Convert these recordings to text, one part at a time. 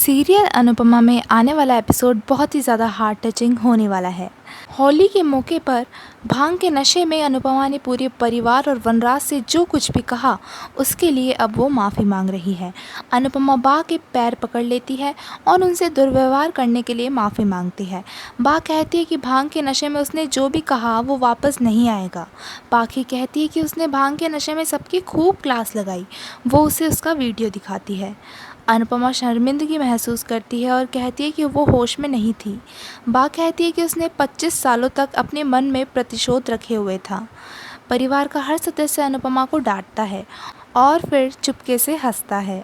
Serial Anupama में आने वाला एपिसोड बहुत ही ज़्यादा हार्ट टचिंग होने वाला है। होली के मौके पर भांग के नशे में अनुपमा ने पूरे परिवार और वनराज से जो कुछ भी कहा उसके लिए अब वो माफ़ी मांग रही है। अनुपमा बा के पैर पकड़ लेती है और उनसे दुर्व्यवहार करने के लिए माफ़ी मांगती है। बा कहती है कि भांग के नशे में उसने जो भी कहा वो वापस नहीं आएगा। पाखी कहती है कि उसने भांग के नशे में सबकी खूब क्लास लगाई। वो उसे उसका वीडियो दिखाती है। अनुपमा शर्मिंदगी महसूस करती है और कहती है कि वो होश में नहीं थी। बा कहती है कि उसने 25 सालों तक अपने मन में प्रतिशोध रखे हुए था। परिवार का हर सदस्य अनुपमा को डांटता है और फिर चुपके से हंसता है।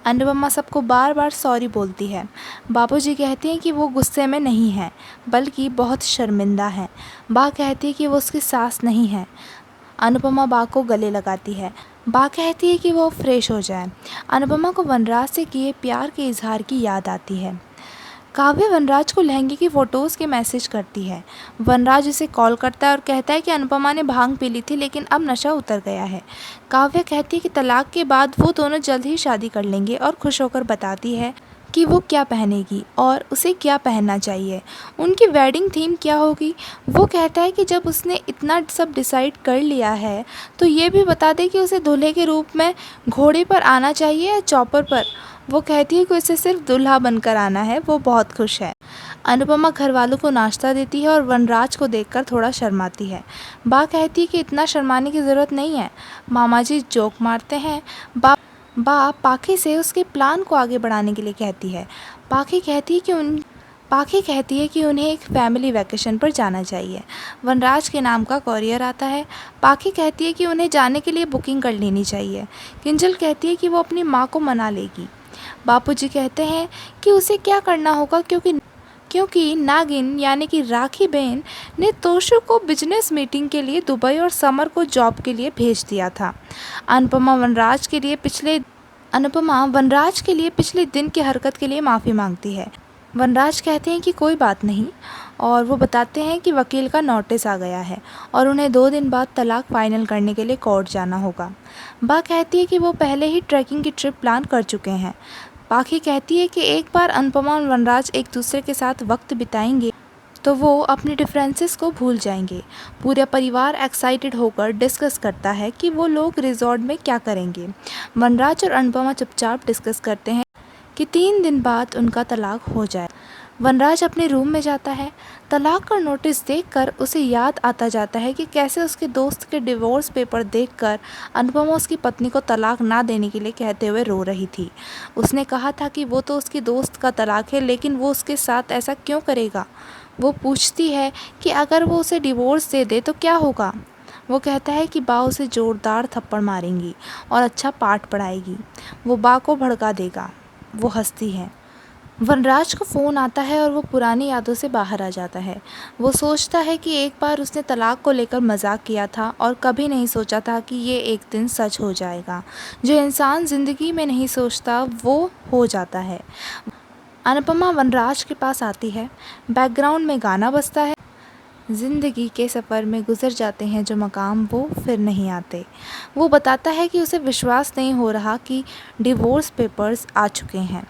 अनुपमा सबको बार बार सॉरी बोलती है। बाबूजी कहते हैं कि वो गुस्से में नहीं है बल्कि बहुत शर्मिंदा है। बा कहती है कि वो उसकी सास नहीं है। अनुपमा बा को गले लगाती है। बा कहती है कि वो फ्रेश हो जाए। अनुपमा को वनराज से किए प्यार के इजहार की याद आती है। काव्य वनराज को लहंगे की फ़ोटोज़ के मैसेज करती है। वनराज उसे कॉल करता है और कहता है कि अनुपमा ने भांग पी ली थी लेकिन अब नशा उतर गया है। काव्य कहती है कि तलाक के बाद वो दोनों जल्द ही शादी कर लेंगे और खुश होकर बताती है कि वो क्या पहनेगी और उसे क्या पहनना चाहिए, उनकी वेडिंग थीम क्या होगी। वो कहता है कि जब उसने इतना सब डिसाइड कर लिया है तो ये भी बता दे कि उसे दूल्हे के रूप में घोड़े पर आना चाहिए या चॉपर पर। वो कहती है कि उसे सिर्फ दूल्हा बनकर आना है। वो बहुत खुश है। अनुपमा घर वालों को नाश्ता देती है और वनराज को देखकर थोड़ा शर्माती है। बा कहती है कि इतना शर्माने की ज़रूरत नहीं है। मामा जी जोक मारते हैं। बा पाखी से उसके प्लान को आगे बढ़ाने के लिए कहती है। पाखी कहती है कि उन्हें एक फैमिली वैकेशन पर जाना चाहिए। वनराज के नाम का कॉरियर आता है। पाखी कहती है कि उन्हें जाने के लिए बुकिंग कर लेनी चाहिए। किंजल कहती है कि वो अपनी माँ को मना लेगी। बापूजी कहते हैं कि उसे क्या करना होगा क्योंकि नागिन यानी कि राखी बहन ने तोशु को बिजनेस मीटिंग के लिए दुबई और समर को जॉब के लिए भेज दिया था। अनुपमा वनराज के लिए पिछले दिन की हरकत के लिए माफ़ी मांगती है। वनराज कहते हैं कि कोई बात नहीं और वो बताते हैं कि वकील का नोटिस आ गया है और उन्हें 2 दिन बाद तलाक फाइनल करने के लिए कोर्ट जाना होगा। बा कहती है कि वो पहले ही ट्रैकिंग की ट्रिप प्लान कर चुके हैं। पाखी कहती है कि एक बार अनुपमा और वनराज एक दूसरे के साथ वक्त बिताएंगे तो वो अपने डिफरेंसेस को भूल जाएंगे। पूरा परिवार एक्साइटेड होकर डिस्कस करता है कि वो लोग रिजॉर्ट में क्या करेंगे। वनराज और अनुपमा चुपचाप डिस्कस करते हैं कि 3 दिन बाद उनका तलाक हो जाए। वनराज अपने रूम में जाता है। तलाक का नोटिस देखकर उसे याद आता जाता है कि कैसे उसके दोस्त के डिवोर्स पेपर देखकर अनुपमा उसकी पत्नी को तलाक ना देने के लिए कहते हुए रो रही थी। उसने कहा था कि वो तो उसकी दोस्त का तलाक है लेकिन वो उसके साथ ऐसा क्यों करेगा। वो पूछती है कि अगर वो उसे डिवोर्स दे दे तो क्या होगा। वो कहता है कि बा उसे ज़ोरदार थप्पड़ मारेंगी और अच्छा पाठ पढ़ाएगी। वो बा को भड़का देगा। वो हंसती है। वनराज को फ़ोन आता है और वो पुरानी यादों से बाहर आ जाता है। वो सोचता है कि एक बार उसने तलाक को लेकर मजाक किया था और कभी नहीं सोचा था कि ये एक दिन सच हो जाएगा। जो इंसान ज़िंदगी में नहीं सोचता वो हो जाता है। अनुपमा वनराज के पास आती है। बैकग्राउंड में गाना बजता है। ज़िंदगी के सफ़र में गुजर जाते हैं जो मकाम वो फिर नहीं आते। वो बताता है कि उसे विश्वास नहीं हो रहा कि डिवोर्स पेपर्स आ चुके हैं।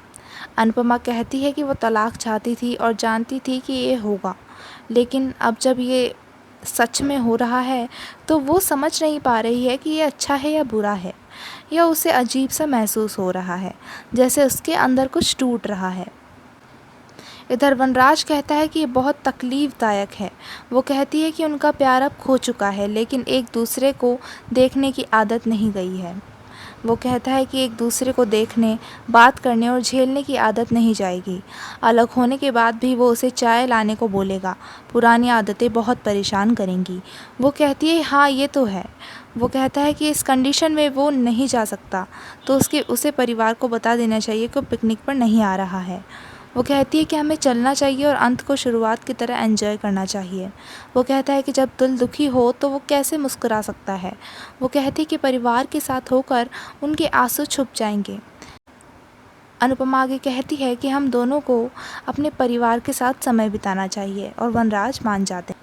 अनुपमा कहती है कि वो तलाक चाहती थी और जानती थी कि ये होगा, लेकिन अब जब ये सच में हो रहा है तो वो समझ नहीं पा रही है कि ये अच्छा है या बुरा है, या उसे अजीब सा महसूस हो रहा है जैसे उसके अंदर कुछ टूट रहा है। इधर वनराज कहता है कि ये बहुत तकलीफ़दायक है। वो कहती है कि उनका प्यार अब खो चुका है लेकिन एक दूसरे को देखने की आदत नहीं गई है। वो कहता है कि एक दूसरे को देखने, बात करने और झेलने की आदत नहीं जाएगी। अलग होने के बाद भी वो उसे चाय लाने को बोलेगा। पुरानी आदतें बहुत परेशान करेंगी। वो कहती है हाँ ये तो है। वो कहता है कि इस कंडीशन में वो नहीं जा सकता तो उसे परिवार को बता देना चाहिए कि वो पिकनिक पर नहीं आ रहा है। वो कहती है कि हमें चलना चाहिए और अंत को शुरुआत की तरह एंजॉय करना चाहिए। वो कहता है कि जब दिल दुखी हो तो वो कैसे मुस्कुरा सकता है। वो कहती है कि परिवार के साथ होकर उनके आंसू छुप जाएंगे। अनुपमा आगे कहती है कि हम दोनों को अपने परिवार के साथ समय बिताना चाहिए और वनराज मान जाते हैं।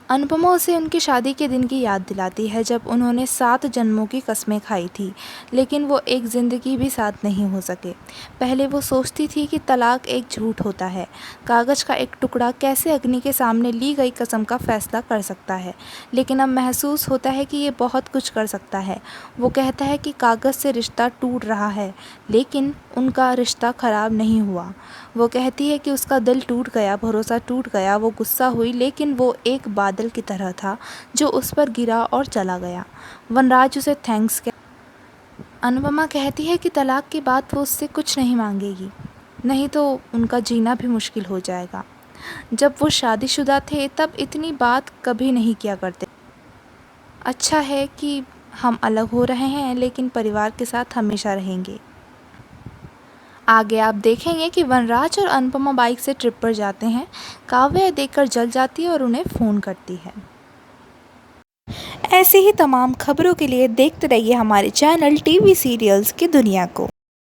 अनुपमा उसे उनकी शादी के दिन की याद दिलाती है जब उन्होंने 7 जन्मों की कस्में खाई थी, लेकिन वो एक ज़िंदगी भी साथ नहीं हो सके। पहले वो सोचती थी कि तलाक एक झूठ होता है। कागज़ का एक टुकड़ा कैसे अग्नि के सामने ली गई कसम का फ़ैसला कर सकता है, लेकिन अब महसूस होता है कि ये बहुत कुछ कर सकता है। वो कहता है कि कागज़ से रिश्ता टूट रहा है, लेकिन उनका रिश्ता ख़राब नहीं हुआ। वो कहती है कि उसका दिल टूट गया, भरोसा टूट गया, वो गुस्सा हुई, लेकिन वो एक बादल की तरह था जो उस पर गिरा और चला गया। वनराज उसे थैंक्स कह अनुपमा कहती है कि तलाक के बाद वो उससे कुछ नहीं मांगेगी, नहीं तो उनका जीना भी मुश्किल हो जाएगा। जब वो शादीशुदा थे तब इतनी बात कभी नहीं किया करते। अच्छा है कि हम अलग हो रहे हैं, लेकिन परिवार के साथ हमेशा रहेंगे। आगे आप देखेंगे कि वनराज और अनुपमा बाइक से ट्रिप पर जाते हैं। काव्या देखकर जल जाती है और उन्हें फ़ोन करती है। ऐसी ही तमाम खबरों के लिए देखते रहिए हमारे चैनल टीवी सीरियल्स की दुनिया को।